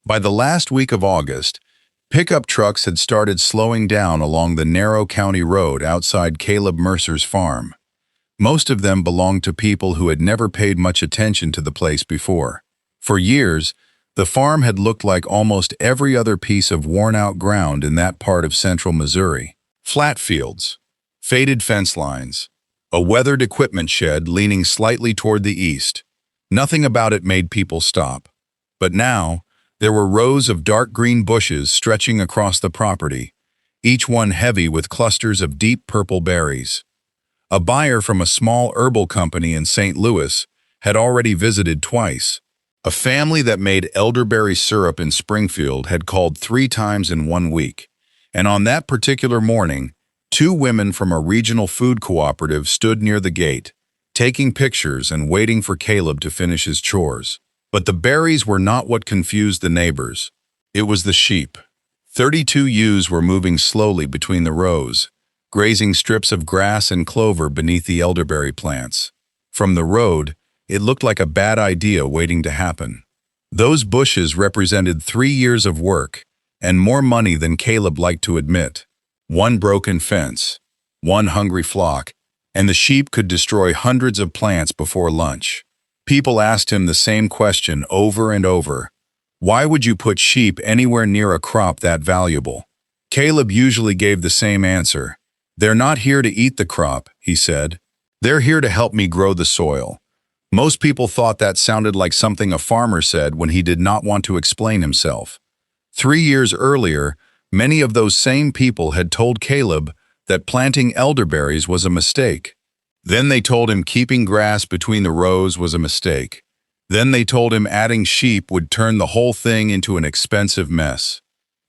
By the last week of August, pickup trucks had started slowing down along the narrow county road outside Caleb Mercer's farm. Most of them belonged to people who had never paid much attention to the place before. For years, the farm had looked like almost every other piece of worn-out ground in that part of central Missouri. Flat fields, faded fence lines, a weathered equipment shed leaning slightly toward the east. Nothing about it made people stop. But now, there were rows of dark green bushes stretching across the property, each one heavy with clusters of deep purple berries. A buyer from a small herbal company in St. Louis had already visited twice. A family that made elderberry syrup in Springfield had called 3 times in 1 week, and on that particular morning, 2 women from a regional food cooperative stood near the gate, taking pictures and waiting for Caleb to finish his chores. But the berries were not what confused the neighbors. It was the sheep. 32 ewes were moving slowly between the rows, grazing strips of grass and clover beneath the elderberry plants. From the road, it looked like a bad idea waiting to happen. Those bushes represented 3 years of work and more money than Caleb liked to admit. 1 broken fence, 1 hungry flock, and the sheep could destroy hundreds of plants before lunch. People asked him the same question over and over. Why would you put sheep anywhere near a crop that valuable? Caleb usually gave the same answer. They're not here to eat the crop, he said. They're here to help me grow the soil. Most people thought that sounded like something a farmer said when he did not want to explain himself. 3 years earlier, many of those same people had told Caleb that planting elderberries was a mistake. Then they told him keeping grass between the rows was a mistake. Then they told him adding sheep would turn the whole thing into an expensive mess.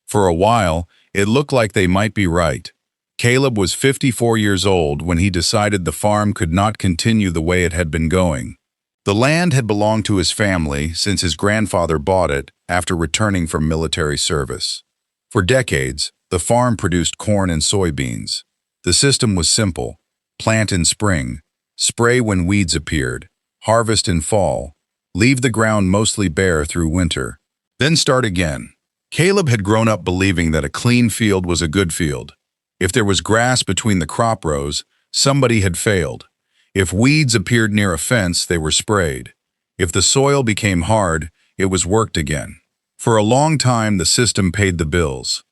For a while, it looked like they might be right. Caleb was 54 years old when he decided the farm could not continue the way it had been going. The land had belonged to his family since his grandfather bought it after returning from military service. For decades, the farm produced corn and soybeans. The system was simple: plant in spring, spray when weeds appeared, harvest in fall, leave the ground mostly bare through winter, then start again. Caleb had grown up believing that a clean field was a good field. If there was grass between the crop rows, somebody had failed. If weeds appeared near a fence, they were sprayed. If the soil became hard, it was worked again. For a long time, the system paid the bills.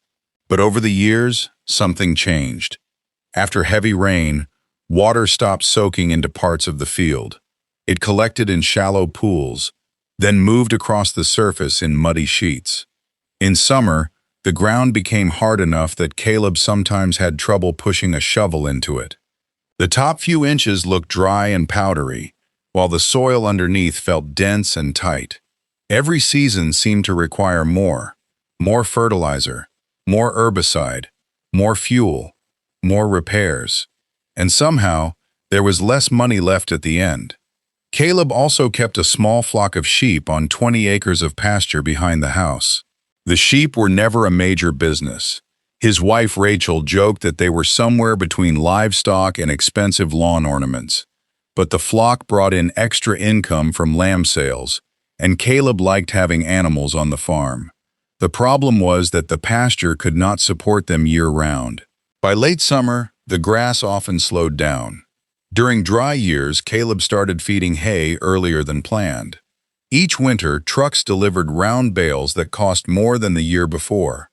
But over the years, something changed. After heavy rain, water stopped soaking into parts of the field. It collected in shallow pools, then moved across the surface in muddy sheets. In summer, the ground became hard enough that Caleb sometimes had trouble pushing a shovel into it. The top few inches looked dry and powdery, while the soil underneath felt dense and tight. Every season seemed to require more fertilizer, more herbicide, more fuel, more repairs. And somehow, there was less money left at the end. Caleb also kept a small flock of sheep on 20 acres of pasture behind the house. The sheep were never a major business. His wife Rachel joked that they were somewhere between livestock and expensive lawn ornaments. But the flock brought in extra income from lamb sales, and Caleb liked having animals on the farm. The problem was that the pasture could not support them year-round. By late summer, the grass often slowed down. During dry years, Caleb started feeding hay earlier than planned. Each winter, trucks delivered round bales that cost more than the year before.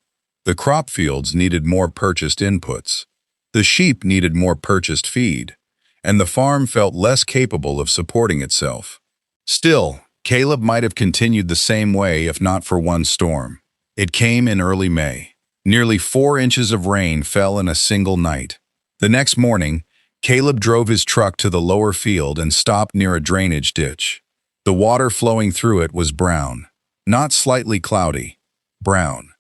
The crop fields needed more purchased inputs. The sheep needed more purchased feed, and the farm felt less capable of supporting itself. Still, Caleb might have continued the same way if not for one storm. It came in early May. Nearly 4 inches of rain fell in a single night. The next morning, Caleb drove his truck to the lower field and stopped near a drainage ditch. The water flowing through it was brown, not slightly cloudy, brown.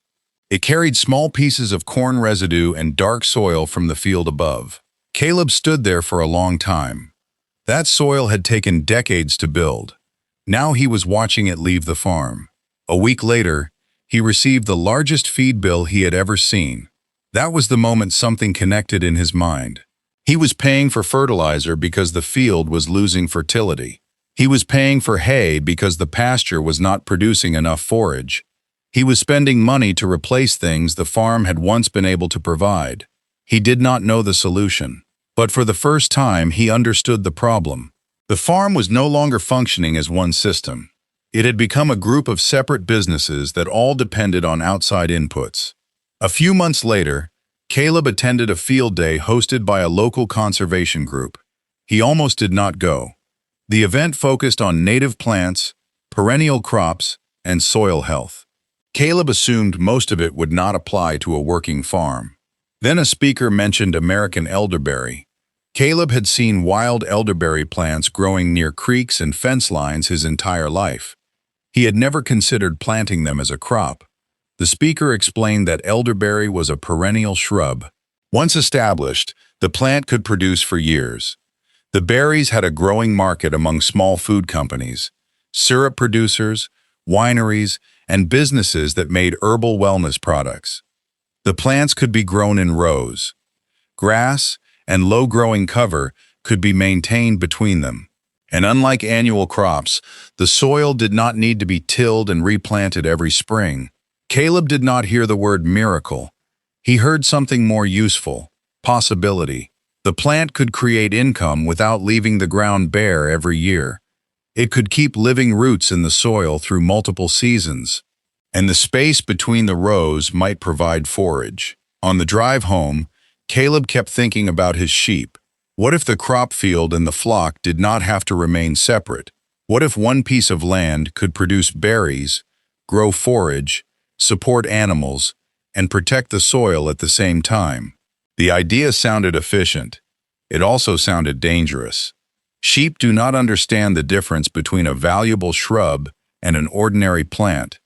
It carried small pieces of corn residue and dark soil from the field above. Caleb stood there for a long time. That soil had taken decades to build. Now he was watching it leave the farm. A week later, he received the largest feed bill he had ever seen. That was the moment something connected in his mind. He was paying for fertilizer because the field was losing fertility. He was paying for hay because the pasture was not producing enough forage. He was spending money to replace things the farm had once been able to provide. He did not know the solution, but for the first time he understood the problem. The farm was no longer functioning as one system. It had become a group of separate businesses that all depended on outside inputs. A few months later, Caleb attended a field day hosted by a local conservation group. He almost did not go. The event focused on native plants, perennial crops, and soil health. Caleb assumed most of it would not apply to a working farm. Then a speaker mentioned American elderberry. Caleb had seen wild elderberry plants growing near creeks and fence lines his entire life. He had never considered planting them as a crop. The speaker explained that elderberry was a perennial shrub. Once established, the plant could produce for years. The berries had a growing market among small food companies, syrup producers, wineries, and businesses that made herbal wellness products. The plants could be grown in rows. Grass and low-growing cover could be maintained between them. And unlike annual crops, the soil did not need to be tilled and replanted every spring. Caleb did not hear the word miracle. He heard something more useful, possibility. The plant could create income without leaving the ground bare every year. It could keep living roots in the soil through multiple seasons. And the space between the rows might provide forage. On the drive home, Caleb kept thinking about his sheep. What if the crop field and the flock did not have to remain separate? What if one piece of land could produce berries, grow forage, support animals, and protect the soil at the same time? The idea sounded efficient. It also sounded dangerous. Sheep do not understand the difference between a valuable shrub and an ordinary plant.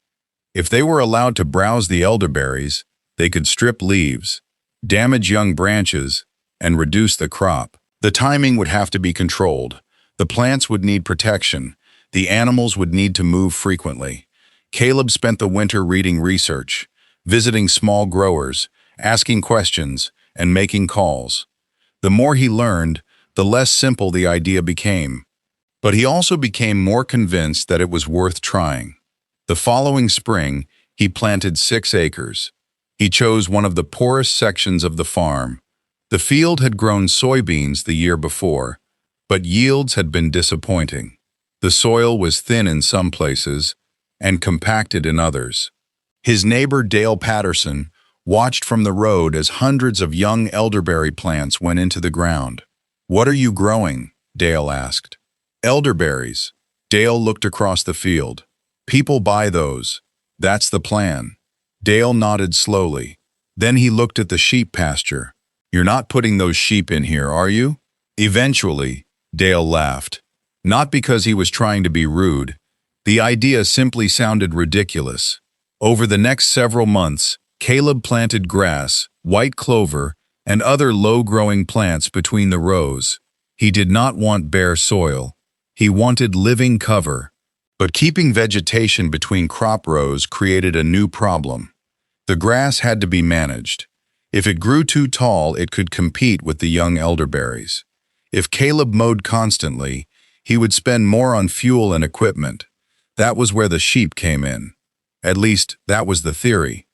If they were allowed to browse the elderberries, they could strip leaves, damage young branches, and reduce the crop. The timing would have to be controlled. The plants would need protection. The animals would need to move frequently. Caleb spent the winter reading research, visiting small growers, asking questions, and making calls. The more he learned, the less simple the idea became. But he also became more convinced that it was worth trying. The following spring, he planted 6 acres. He chose one of the poorest sections of the farm. The field had grown soybeans the year before, but yields had been disappointing. The soil was thin in some places and compacted in others. His neighbor Dale Patterson watched from the road as hundreds of young elderberry plants went into the ground. "What are you growing?" Dale asked. "Elderberries." Dale looked across the field. "People buy those. That's the plan." Dale nodded slowly. Then he looked at the sheep pasture. "You're not putting those sheep in here, are you?" Eventually, Dale laughed. Not because he was trying to be rude. The idea simply sounded ridiculous. Over the next several months, Caleb planted grass, white clover, and other low-growing plants between the rows. He did not want bare soil. He wanted living cover. But keeping vegetation between crop rows created a new problem. The grass had to be managed. If it grew too tall, it could compete with the young elderberries. If Caleb mowed constantly, he would spend more on fuel and equipment. That was where the sheep came in. At least, that was the theory.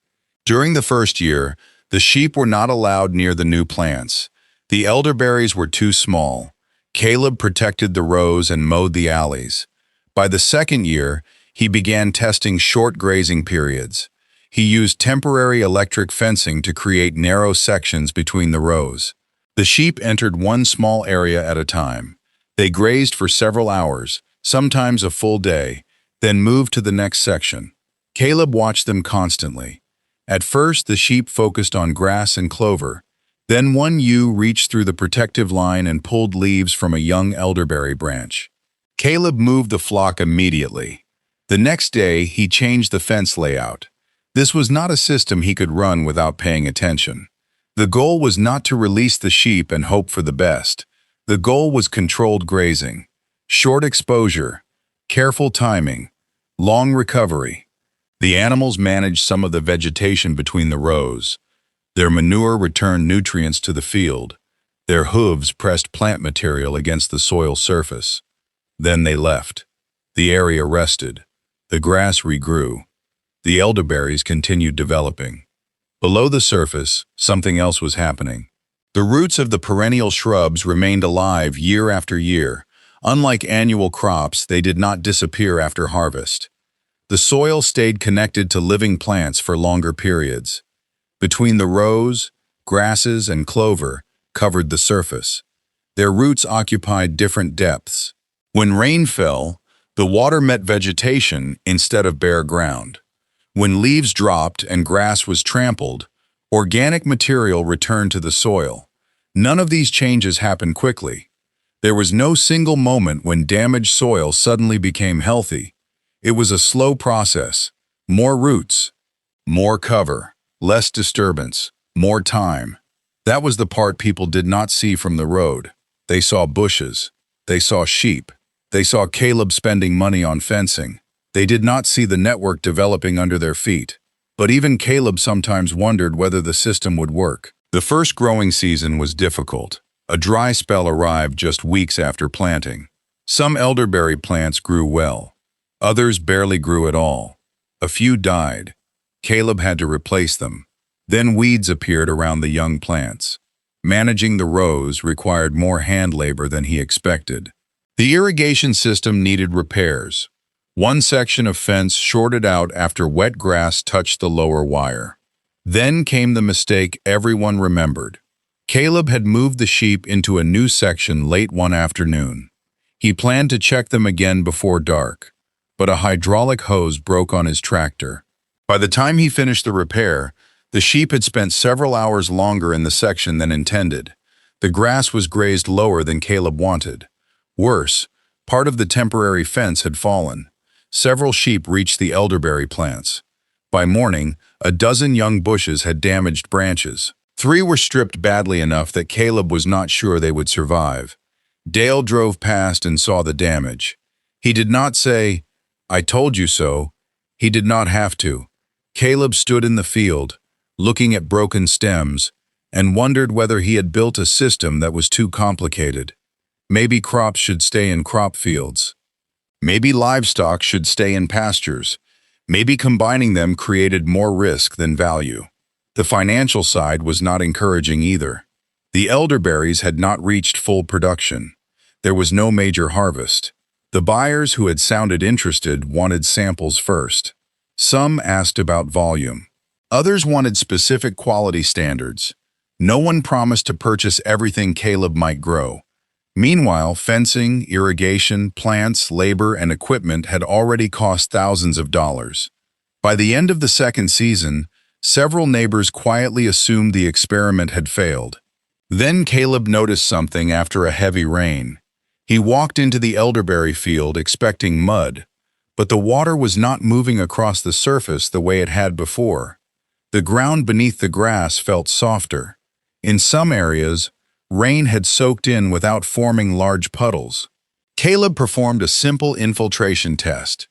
During the first year, the sheep were not allowed near the new plants. The elderberries were too small. Caleb protected the rows and mowed the alleys. By the second year, he began testing short grazing periods. He used temporary electric fencing to create narrow sections between the rows. The sheep entered one small area at a time. They grazed for several hours, sometimes a full day, then moved to the next section. Caleb watched them constantly. At first, the sheep focused on grass and clover. Then one ewe reached through the protective line and pulled leaves from a young elderberry branch. Caleb moved the flock immediately. The next day, he changed the fence layout. This was not a system he could run without paying attention. The goal was not to release the sheep and hope for the best. The goal was controlled grazing, short exposure, careful timing, long recovery. The animals managed some of the vegetation between the rows. Their manure returned nutrients to the field. Their hooves pressed plant material against the soil surface. Then they left. The area rested. The grass regrew. The elderberries continued developing. Below the surface, something else was happening. The roots of the perennial shrubs remained alive year after year. Unlike annual crops, they did not disappear after harvest. The soil stayed connected to living plants for longer periods. Between the rows, grasses and clover covered the surface. Their roots occupied different depths. When rain fell, the water met vegetation instead of bare ground. When leaves dropped and grass was trampled, organic material returned to the soil. None of these changes happened quickly. There was no single moment when damaged soil suddenly became healthy. It was a slow process. More roots, more cover, less disturbance, more time. That was the part people did not see from the road. They saw bushes. They saw sheep. They saw Caleb spending money on fencing. They did not see the network developing under their feet. But even Caleb sometimes wondered whether the system would work. The first growing season was difficult. A dry spell arrived just weeks after planting. Some elderberry plants grew well. Others barely grew at all. A few died. Caleb had to replace them. Then weeds appeared around the young plants. Managing the rows required more hand labor than he expected. The irrigation system needed repairs. One section of fence shorted out after wet grass touched the lower wire. Then came the mistake everyone remembered. Caleb had moved the sheep into a new section late one afternoon. He planned to check them again before dark, but a hydraulic hose broke on his tractor. By the time he finished the repair, the sheep had spent several hours longer in the section than intended. The grass was grazed lower than Caleb wanted. Worse, part of the temporary fence had fallen. Several sheep reached the elderberry plants. By morning, a dozen young bushes had damaged branches. 3 were stripped badly enough that Caleb was not sure they would survive. Dale drove past and saw the damage. He did not say, "I told you so." He did not have to. Caleb stood in the field, looking at broken stems, and wondered whether he had built a system that was too complicated. Maybe crops should stay in crop fields. Maybe livestock should stay in pastures. Maybe combining them created more risk than value. The financial side was not encouraging either. The elderberries had not reached full production. There was no major harvest. The buyers who had sounded interested wanted samples first. Some asked about volume. Others wanted specific quality standards. No one promised to purchase everything Caleb might grow. Meanwhile, fencing, irrigation, plants, labor, and equipment had already cost thousands of dollars. By the end of the second season, several neighbors quietly assumed the experiment had failed. Then Caleb noticed something after a heavy rain. He walked into the elderberry field expecting mud, but the water was not moving across the surface the way it had before. The ground beneath the grass felt softer. In some areas, rain had soaked in without forming large puddles. Caleb performed a simple infiltration test.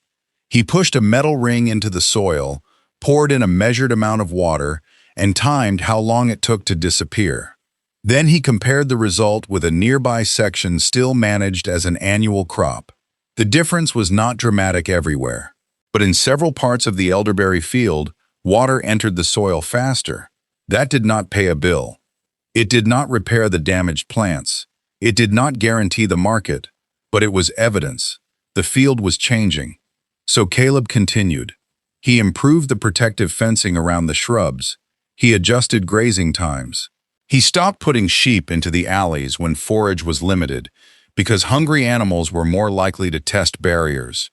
He pushed a metal ring into the soil, poured in a measured amount of water, and timed how long it took to disappear. Then he compared the result with a nearby section still managed as an annual crop. The difference was not dramatic everywhere, but in several parts of the elderberry field, water entered the soil faster. That did not pay a bill. It did not repair the damaged plants. It did not guarantee the market, but it was evidence. The field was changing. So Caleb continued. He improved the protective fencing around the shrubs. He adjusted grazing times. He stopped putting sheep into the alleys when forage was limited because hungry animals were more likely to test barriers.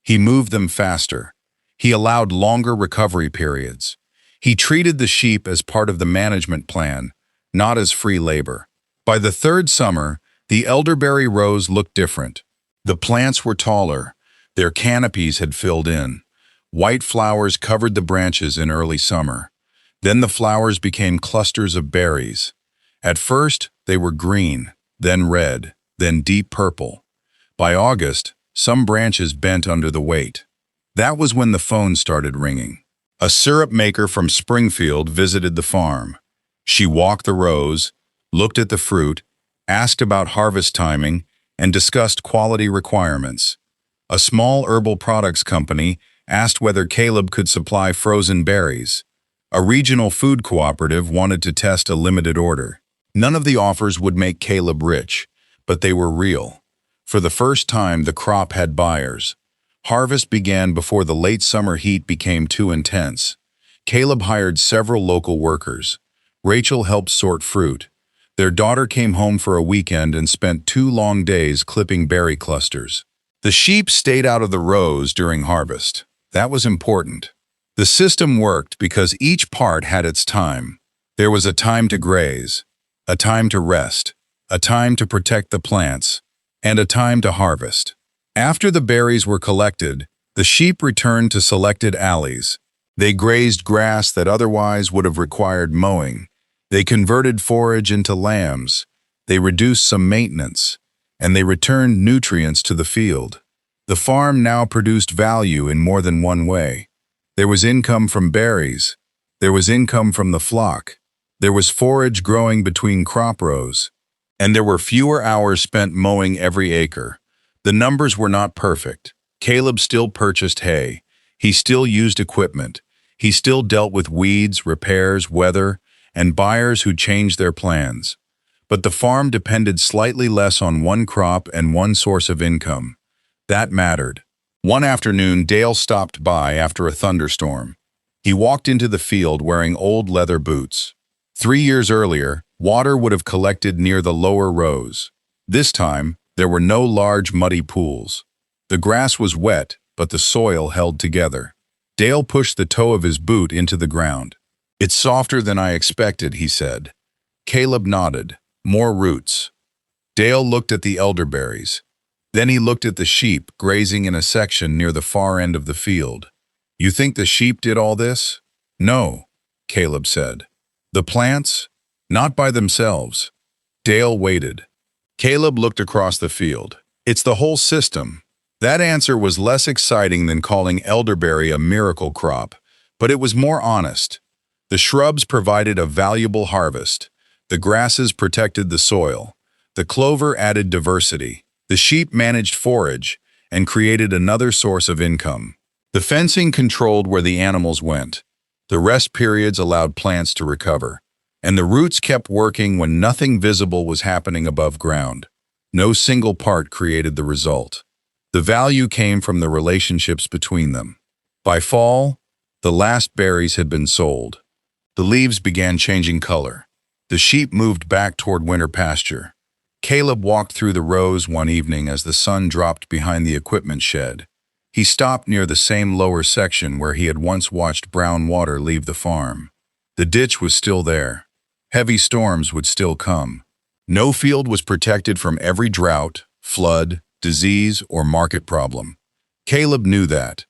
He moved them faster. He allowed longer recovery periods. He treated the sheep as part of the management plan, not as free labor. By the third summer, the elderberry rows looked different. The plants were taller. Their canopies had filled in. White flowers covered the branches in early summer. Then the flowers became clusters of berries. At first, they were green, then red, then deep purple. By August, some branches bent under the weight. That was when the phone started ringing. A syrup maker from Springfield visited the farm. She walked the rows, looked at the fruit, asked about harvest timing, and discussed quality requirements. A small herbal products company asked whether Caleb could supply frozen berries. A regional food cooperative wanted to test a limited order. None of the offers would make Caleb rich, but they were real. For the first time, the crop had buyers. Harvest began before the late summer heat became too intense. Caleb hired several local workers. Rachel helped sort fruit. Their daughter came home for a weekend and spent 2 long days clipping berry clusters. The sheep stayed out of the rows during harvest. That was important. The system worked because each part had its time. There was a time to graze, a time to rest, a time to protect the plants, and a time to harvest. After the berries were collected, the sheep returned to selected alleys. They grazed grass that otherwise would have required mowing. They converted forage into lambs. They reduced some maintenance, and they returned nutrients to the field. The farm now produced value in more than one way. There was income from berries. There was income from the flock. There was forage growing between crop rows. And there were fewer hours spent mowing every acre. The numbers were not perfect. Caleb still purchased hay. He still used equipment. He still dealt with weeds, repairs, weather, and buyers who changed their plans. But the farm depended slightly less on one crop and one source of income. That mattered. One afternoon, Dale stopped by after a thunderstorm. He walked into the field wearing old leather boots. 3 years earlier, water would have collected near the lower rows. This time, there were no large muddy pools. The grass was wet, but the soil held together. Dale pushed the toe of his boot into the ground. "It's softer than I expected," he said. Caleb nodded. "More roots." Dale looked at the elderberries. Then he looked at the sheep grazing in a section near the far end of the field. "You think the sheep did all this?" "No," Caleb said. "The plants? Not by themselves." Dale waited. Caleb looked across the field. "It's the whole system." That answer was less exciting than calling elderberry a miracle crop, but it was more honest. The shrubs provided a valuable harvest. The grasses protected the soil. The clover added diversity. The sheep managed forage and created another source of income. The fencing controlled where the animals went. The rest periods allowed plants to recover. And the roots kept working when nothing visible was happening above ground. No single part created the result. The value came from the relationships between them. By fall, the last berries had been sold. The leaves began changing color. The sheep moved back toward winter pasture. Caleb walked through the rows one evening as the sun dropped behind the equipment shed. He stopped near the same lower section where he had once watched brown water leave the farm. The ditch was still there. Heavy storms would still come. No field was protected from every drought, flood, disease, or market problem. Caleb knew that.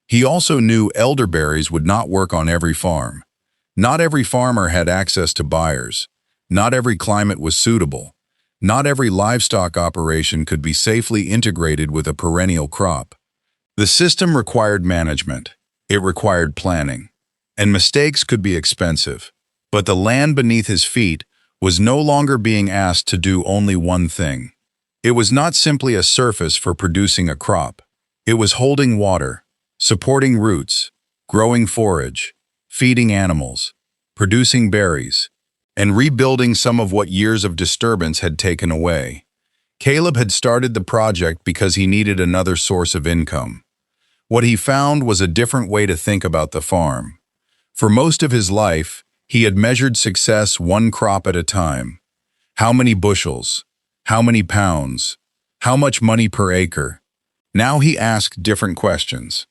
He also knew elderberries would not work on every farm. Not every farmer had access to buyers. Not every climate was suitable. Not every livestock operation could be safely integrated with a perennial crop. The system required management. It required planning. And mistakes could be expensive. But the land beneath his feet was no longer being asked to do only one thing. It was not simply a surface for producing a crop. It was holding water, supporting roots, growing forage, feeding animals, producing berries, and rebuilding some of what years of disturbance had taken away. Caleb had started the project because he needed another source of income. What he found was a different way to think about the farm. For most of his life, he had measured success one crop at a time. How many bushels? How many pounds? How much money per acre? Now he asked different questions.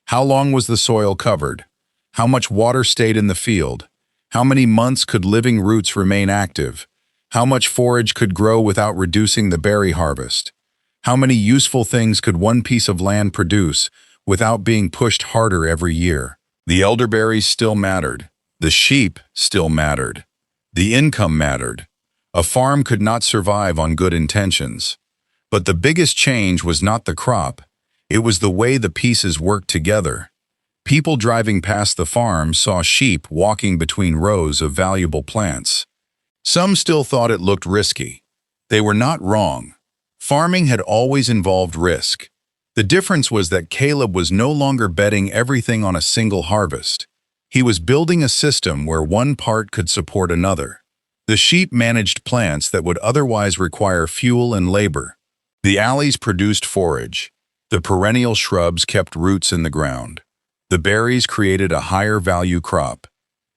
How long was the soil covered? How much water stayed in the field? How many months could living roots remain active? How much forage could grow without reducing the berry harvest? How many useful things could one piece of land produce without being pushed harder every year? The elderberries still mattered. The sheep still mattered. The income mattered. A farm could not survive on good intentions. But the biggest change was not the crop. It was the way the pieces worked together. People driving past the farm saw sheep walking between rows of valuable plants. Some still thought it looked risky. They were not wrong. Farming had always involved risk. The difference was that Caleb was no longer betting everything on a single harvest. He was building a system where one part could support another. The sheep managed plants that would otherwise require fuel and labor. The alleys produced forage. The perennial shrubs kept roots in the ground. The berries created a higher value crop,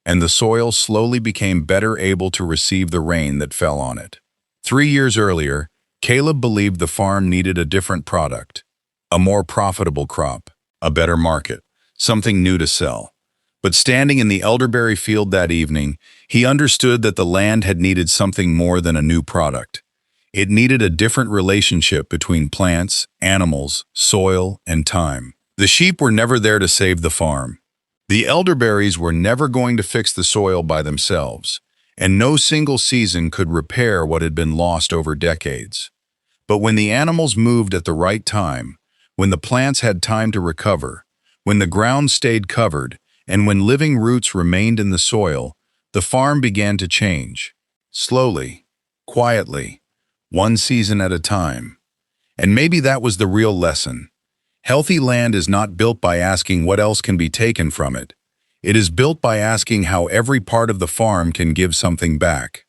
and the soil slowly became better able to receive the rain that fell on it. 3 years earlier, Caleb believed the farm needed a different product, a more profitable crop, a better market, something new to sell. But standing in the elderberry field that evening, he understood that the land had needed something more than a new product. It needed a different relationship between plants, animals, soil, and time. The sheep were never there to save the farm. The elderberries were never going to fix the soil by themselves, and no single season could repair what had been lost over decades. But when the animals moved at the right time, when the plants had time to recover, when the ground stayed covered, and when living roots remained in the soil, the farm began to change. Slowly, quietly, one season at a time. And maybe that was the real lesson. Healthy land is not built by asking what else can be taken from it. It is built by asking how every part of the farm can give something back.